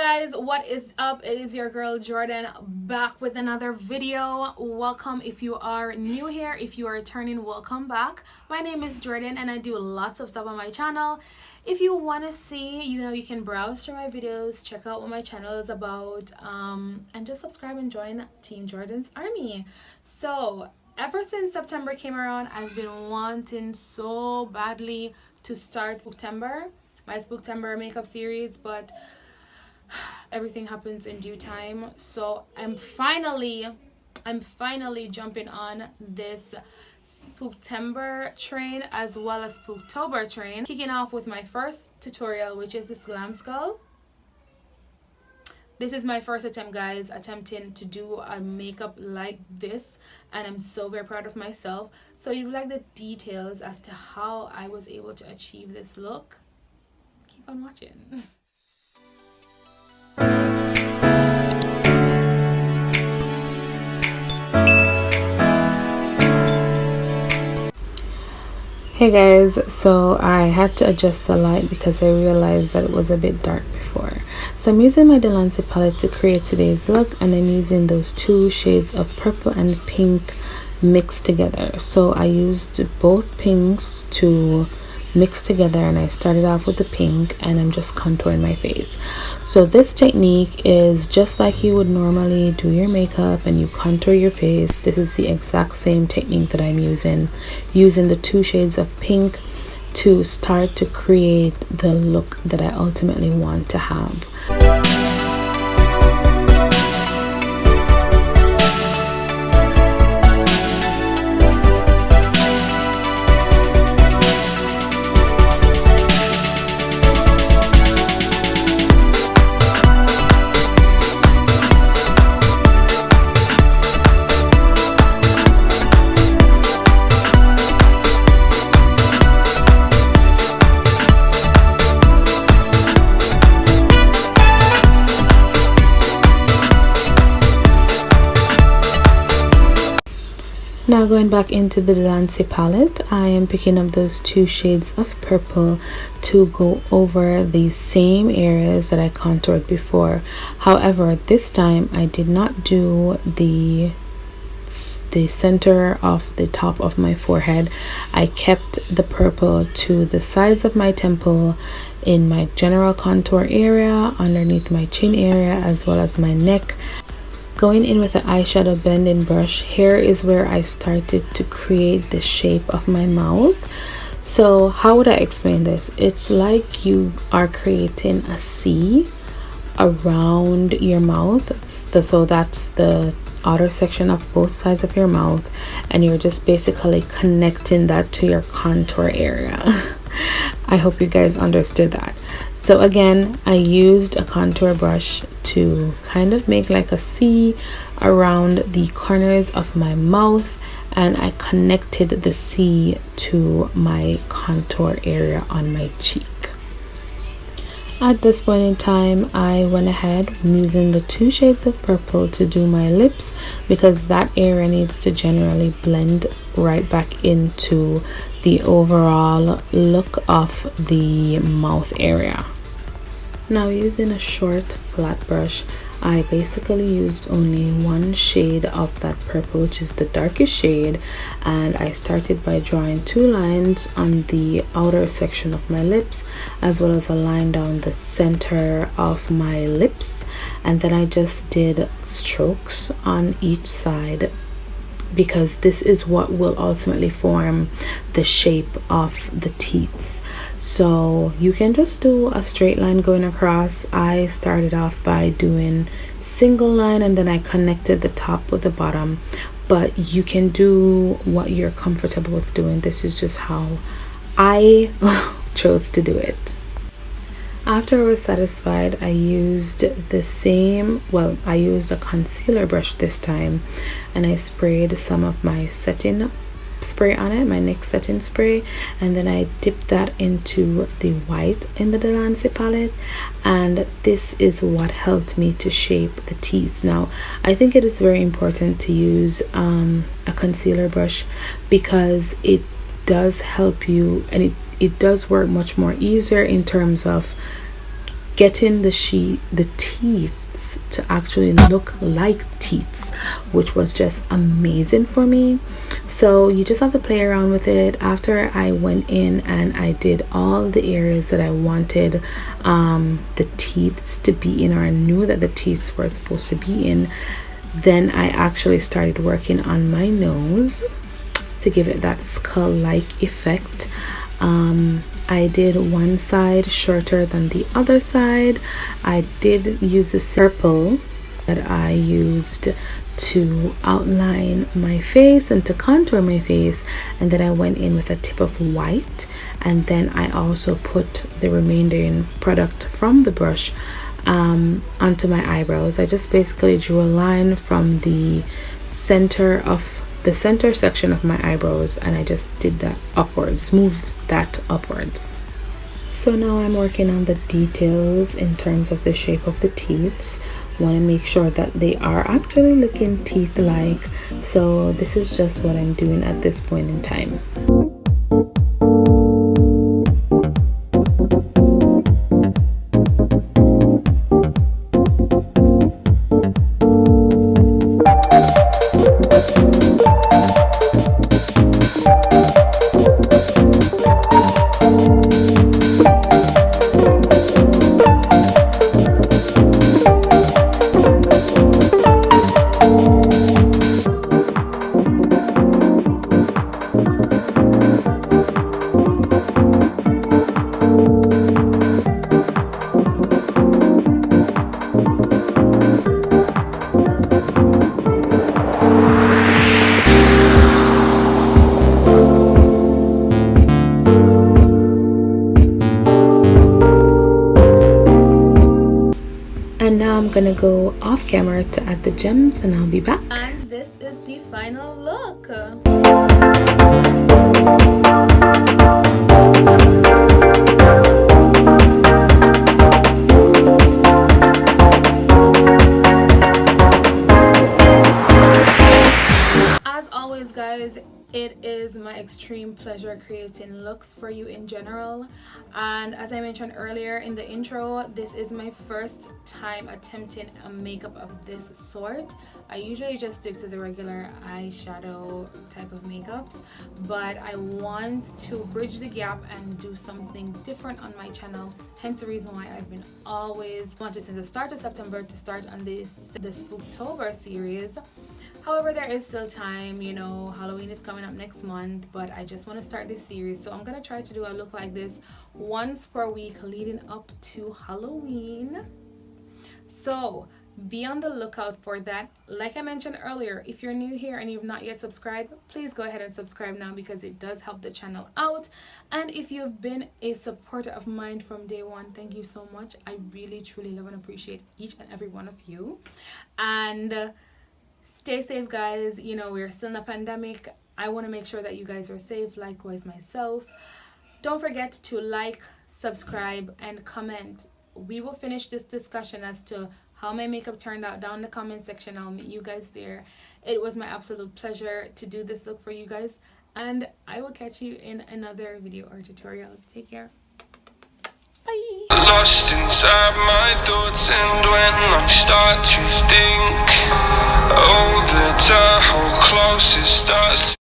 guys, what is up? It is your girl Jordan back with another video. Welcome if you are new here. If you are returning, welcome back. My name is Jordan and I do lots of stuff on my channel. If you want to see, you can browse through my videos, check out what my channel is about, and just subscribe and join Team Jordan's army. So ever since September came around, I've been wanting so badly to start my Spooktember makeup series, but everything happens in due time. So I'm finally jumping on this Spooktember train as well as Spooktober train, kicking off with my first tutorial, which is this glam skull. This is my first attempt, guys, attempting to do a makeup like this, and I'm so very proud of myself. So if you like the details as to how I was able to achieve this look, keep on watching. Hey guys, so I had to adjust the light because I realized that it was a bit dark before. So I'm using my Delancey palette to create today's look, and I'm using those two shades of purple and pink mixed together. So I used both pinks to mix together, and I started off with the pink and I'm just contouring my face. So this technique is just like you would normally do your makeup and you contour your face. This is the exact same technique that I'm using the two shades of pink to start to create the look that I ultimately want to have. Now going back into the Delancey palette, I am picking up those two shades of purple to go over the same areas that I contoured before. However, this time I did not do the center of the top of my forehead. I kept the purple to the sides of my temple, in my general contour area, underneath my chin area, as well as my neck. Going in with the eyeshadow blending brush, here is where I started to create the shape of my mouth. So how would I explain this? It's like you are creating a C around your mouth. So that's the outer section of both sides of your mouth, and you're just basically connecting that to your contour area. I hope you guys understood that. So again, I used a contour brush to kind of make like a C around the corners of my mouth, and I connected the C to my contour area on my cheek. At this point in time, I went ahead using the two shades of purple to do my lips, because that area needs to generally blend right back into the overall look of the mouth area. Now, using a short flat brush, I basically used only one shade of that purple, which is the darkest shade, and I started by drawing two lines on the outer section of my lips, as well as a line down the center of my lips, and then I just did strokes on each side, because this is what will ultimately form the shape of the teeth. So you can just do a straight line going across. I started off by doing single line, and then I connected the top with the bottom, but you can do what you're comfortable with doing. This is just how I chose to do it. After I was satisfied, I used I used a concealer brush this time, and I sprayed some of my setting spray on it, my NYX setting spray, and then I dipped that into the white in the Delancey palette, and this is what helped me to shape the teeth. Now, I think it is very important to use a concealer brush, because it does help you, and it does work much more easier in terms of getting the teeth to actually look like teeth, which was just amazing for me. So you just have to play around with it. After I went in and I did all the areas that I wanted the teeth to be in, or I knew that the teeth were supposed to be in, then I actually started working on my nose to give it that skull-like effect. I did one side shorter than the other side. I did use the purple that I used to outline my face and to contour my face, and then I went in with a tip of white, and then I also put the remaining product from the brush onto my eyebrows. I just basically drew a line from the center section of my eyebrows, and I just did that upwards, moved that upwards. So now I'm working on the details in terms of the shape of the teeth. Want to make sure that they are actually looking teeth like. So this is just what I'm doing at this point in time. And now I'm gonna go off camera to add the gems, and I'll be back. And this is the final look. As always, guys, it is my extreme pleasure creating looks for you in general. And as I mentioned earlier in the intro, this is my first time attempting a makeup of this sort. I usually just stick to the regular eyeshadow type of makeups, but I want to bridge the gap and do something different on my channel. Hence the reason why I've been always wanted since the start of September to start on the Spooktober series. However, there is still time, you know, Halloween is coming up next month, but I just want to start this series. So I'm going to try to do a look like this once per week leading up to Halloween. So be on the lookout for that. Like I mentioned earlier, if you're new here and you've not yet subscribed, please go ahead and subscribe now, because it does help the channel out. And if you've been a supporter of mine from day one, thank you so much. I really, truly love and appreciate each and every one of you. And stay safe, guys. You know, we're still in a pandemic. I want to make sure that you guys are safe, likewise myself. Don't forget to like, subscribe, and comment. We will finish this discussion as to how my makeup turned out down in the comment section. I'll meet you guys there. It was my absolute pleasure to do this look for you guys, and I will catch you in another video or tutorial. Take care. Bye. Lost inside my thoughts, and when I start to think, oh, the how close it starts.